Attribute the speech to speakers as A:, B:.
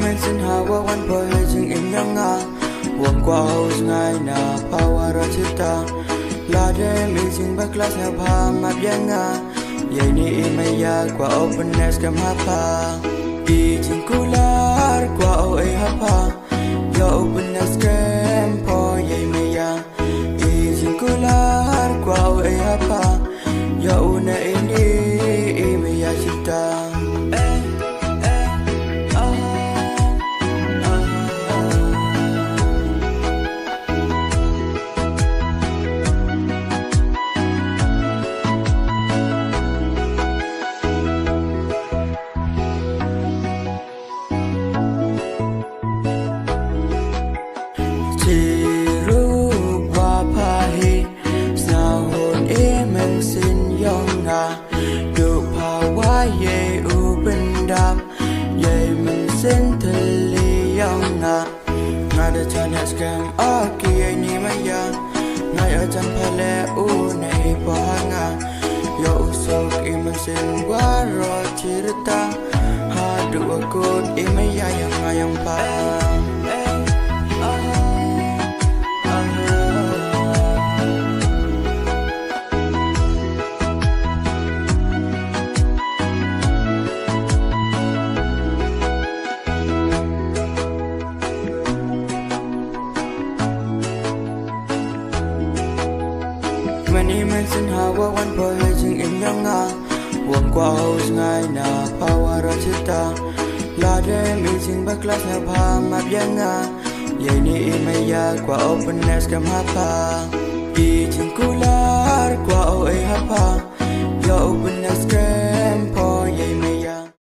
A: mensen hawa wan boy jing in yanga wong kwa house ngai na power chita la de amazing ba class na ba ma byanga ye ni imaya kwa openness ka mapa di jing kular kwa o e hapa ya openness kam po ye maya di jing kular kwa o e hapa ya una ini imaya chita Ngada chanya scam aki ni maya ngai ajan phale u nei bahanga yo usok imasin waro chirta hadu akut imaya yang ngayang pa Many mensen hawa wan boy jing in yanga wong kwa house ngai na power chita la de amazing ba class na ba ma byanga ye ni imaya kwa openness ka mapa di jing kular kwa o e hapa ya openness ka